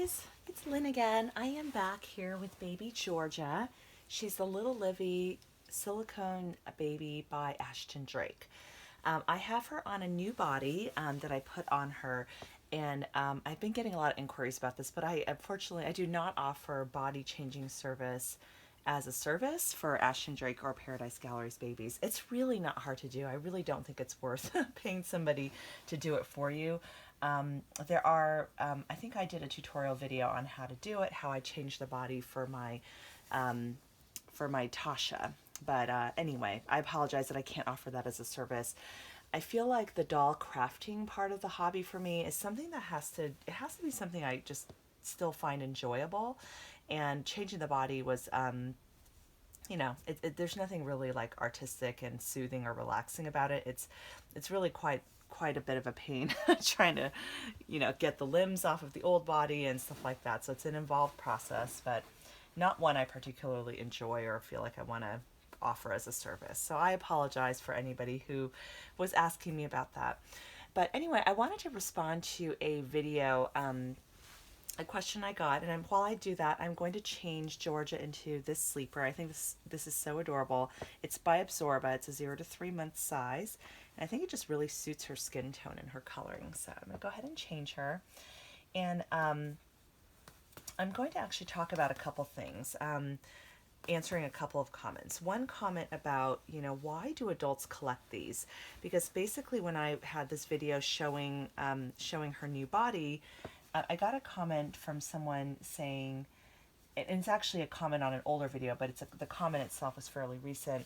guys, it's Lynn again. I am back here with baby Georgia. She's the Little Livie silicone baby by Ashton Drake. I have her on a new body that I put on her, and I've been getting a lot of inquiries about this, but unfortunately I do not offer body changing service as a service for Ashton Drake or Paradise Gallery's babies. It's really not hard to do. I really don't think it's worth paying somebody to do it for you. There are, I think I did a tutorial video on how to do it, how I changed the body for my Tasha. But anyway, I apologize that I can't offer that as a service. I feel like the doll crafting part of the hobby for me is something that it has to be something I just still find enjoyable. And changing the body was, there's nothing really like artistic and soothing or relaxing about it. It's really quite a bit of a pain trying to, get the limbs off of the old body and stuff like that. So it's an involved process, but not one I particularly enjoy or feel like I want to offer as a service. So I apologize for anybody who was asking me about that. But anyway, I wanted to respond to a video, a question I got, and while I do that, I'm going to change Georgia into this sleeper. I think this is so adorable. It's by Absorba. It's a 0 to 3 month size, and I think it just really suits her skin tone and her coloring. So I'm going to go ahead and change her, and I'm going to actually talk about a couple things. Answering a couple of comments. One comment about, why do adults collect these? Because basically when I had this video showing her new body, I got a comment from someone saying, and it's actually a comment on an older video, but the comment itself was fairly recent,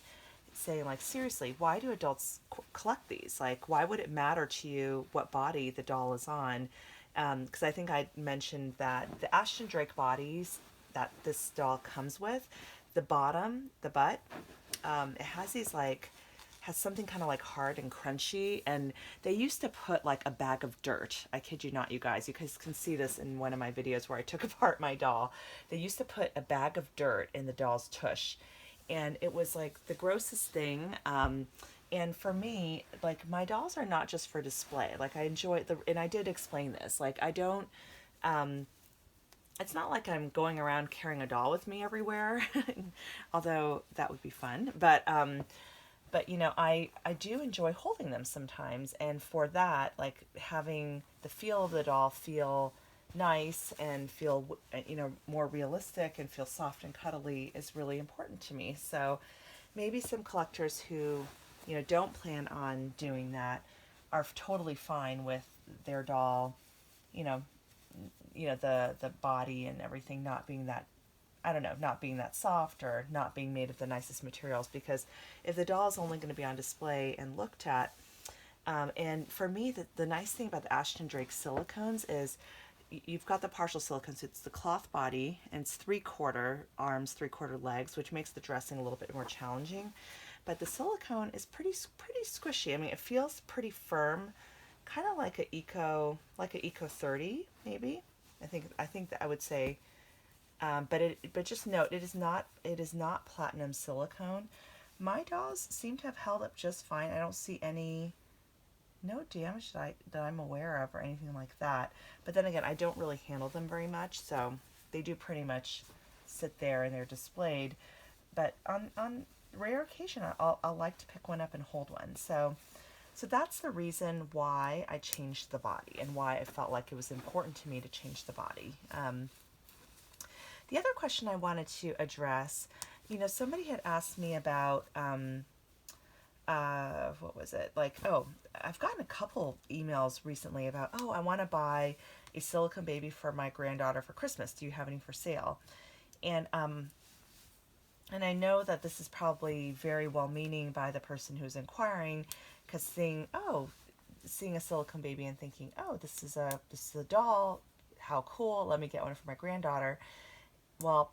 saying like, seriously, why do adults collect these? Like, why would it matter to you what body the doll is on? Because I think I mentioned that the Ashton Drake bodies that this doll comes with, the bottom, the butt, it has has something kind of like hard and crunchy, and they used to put like a bag of dirt. I kid you not, you guys can see this in one of my videos where I took apart my doll. They used to put a bag of dirt in the doll's tush, and it was like the grossest thing. And for me, like, my dolls are not just for display. Like, I enjoy and I did explain this, like, I don't, it's not like I'm going around carrying a doll with me everywhere, although that would be fun. But I do enjoy holding them sometimes, and for that, like, having the feel of the doll feel nice and feel, more realistic and feel soft and cuddly is really important to me. So maybe some collectors who, don't plan on doing that are totally fine with their doll, you know, the body and everything not being that, I don't know, not being that soft or not being made of the nicest materials. Because if the doll is only going to be on display and looked at, and for me, the nice thing about the Ashton Drake silicones is you've got the partial silicone, so it's the cloth body, and it's 3/4 arms, 3/4 legs, which makes the dressing a little bit more challenging. But the silicone is pretty squishy. I mean, it feels pretty firm, kind of like a Eco 30 maybe. I think that I would say, but just note, it is not platinum silicone. My dolls seem to have held up just fine. I don't see no damage that I'm aware of or anything like that. But then again, I don't really handle them very much, so they do pretty much sit there and they're displayed. But on rare occasion, I'll like to pick one up and hold one. So that's the reason why I changed the body and why I felt like it was important to me to change the body. The other question I wanted to address, somebody had asked me about, what was it? Like, oh, I've gotten a couple emails recently about, oh, I want to buy a silicone baby for my granddaughter for Christmas. Do you have any for sale? And I know that this is probably very well-meaning by the person who's inquiring, because seeing a silicone baby and thinking, oh, this is a doll, how cool, let me get one for my granddaughter. Well,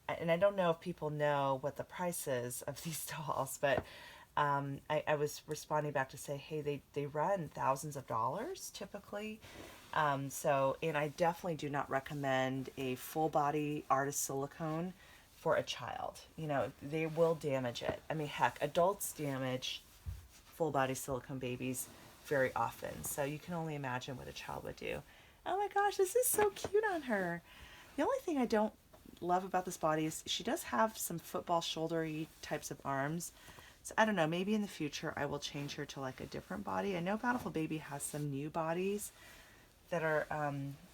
and I don't know if people know what the price is of these dolls, but I was responding back to say, hey, they run thousands of dollars typically. And I definitely do not recommend a full body artist silicone for a child. They will damage it. I mean, heck, adults damage full body silicone babies very often. So you can only imagine what a child would do. Oh my gosh, this is so cute on her. The only thing I don't love about this body is she does have some football shouldery types of arms. So I don't know, maybe in the future I will change her to like a different body. I know Bountiful Baby has some new bodies that are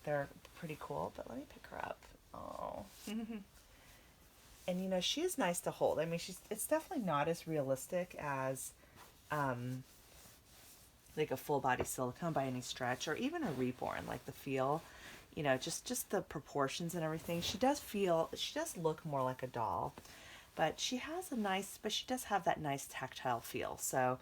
they're pretty cool, but let me pick her up. Oh. And you know, she is nice to hold. I mean, it's definitely not as realistic as um like a full body silicone by any stretch, or even a reborn, like the feel, you know, just the proportions and everything. She does look more like a doll, but she does have that nice tactile feel. So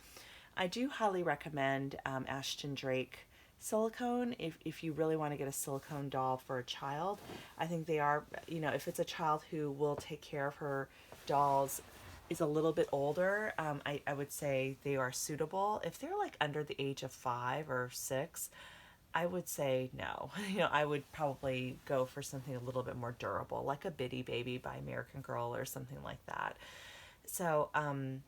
I do highly recommend Ashton Drake Silicone if you really want to get a silicone doll for a child. I think they are, you know, if it's a child who will take care of her dolls, is a little bit older, I would say they are suitable. If they're like under the age of 5 or 6, I would say no. You know, I would probably go for something a little bit more durable, like a Bitty Baby by American Girl or something like that. So, and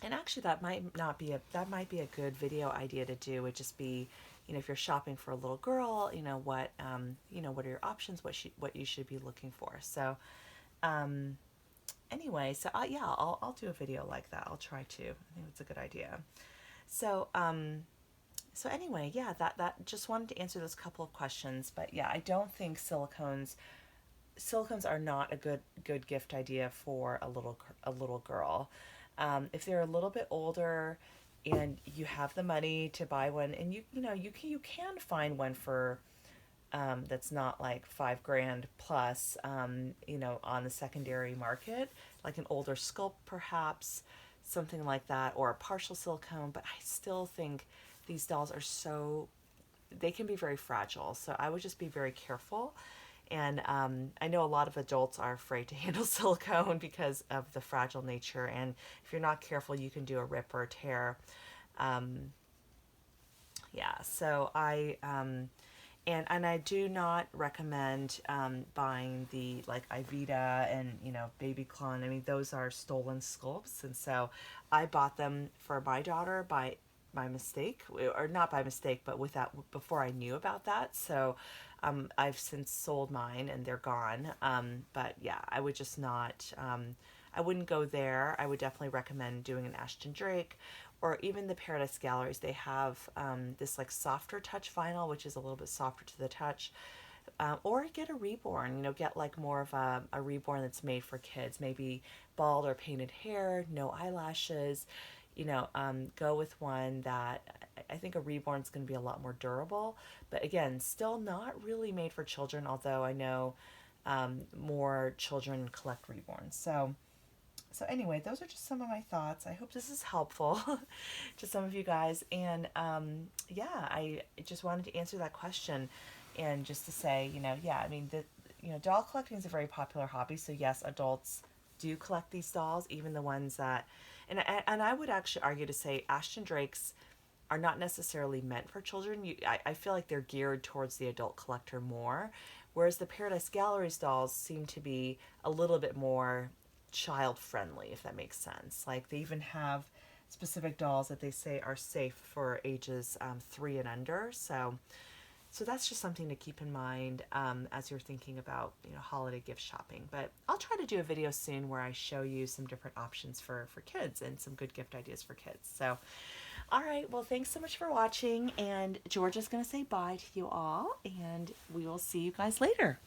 actually that might be a good video idea to do. Would just be, you know, if you're shopping for a little girl, you know, what are your options, what you should be looking for. So, anyway, so yeah, I'll do a video like that. I'll try to. I think it's a good idea. So, so anyway, yeah, that just wanted to answer those couple of questions. But yeah, I don't think silicones are not a good gift idea for a little girl. If they're a little bit older and you have the money to buy one, and you can find one for that's not like 5 grand plus, you know, on the secondary market, like an older sculpt perhaps, something like that, or a partial silicone. But I still think these dolls they can be very fragile. So I would just be very careful. And I know a lot of adults are afraid to handle silicone because of the fragile nature. And if you're not careful, you can do a rip or a tear. Um, yeah, so and I do not recommend buying the like Ivita and, you know, Baby Clon. I mean, those are stolen sculpts, and so I bought them for my daughter by mistake, or not by mistake, but without before I knew about that. So I've since sold mine and they're gone. But yeah, I would just not. I wouldn't go there. I would definitely recommend doing an Ashton Drake, or even the Paradise Galleries. They have this like softer touch vinyl, which is a little bit softer to the touch. Or get a reborn, you know, get like more of a reborn that's made for kids, maybe bald or painted hair, no eyelashes, you know, go with one that I think a reborn is going to be a lot more durable, but again, still not really made for children, although I know more children collect reborns. So anyway, those are just some of my thoughts. I hope this is helpful to some of you guys. And yeah, I just wanted to answer that question, and just to say, you know, yeah, I mean, doll collecting is a very popular hobby. So yes, adults do collect these dolls, even the ones that, and I would actually argue to say Ashton Drakes are not necessarily meant for children. I feel like they're geared towards the adult collector more, whereas the Paradise Galleries dolls seem to be a little bit more child friendly, if that makes sense. Like they even have specific dolls that they say are safe for ages 3 and under. So that's just something to keep in mind as you're thinking about, you know, holiday gift shopping. But I'll try to do a video soon where I show you some different options for kids and some good gift ideas for kids. So, all right, well, thanks so much for watching. And Georgia's going to say bye to you all, and we will see you guys later.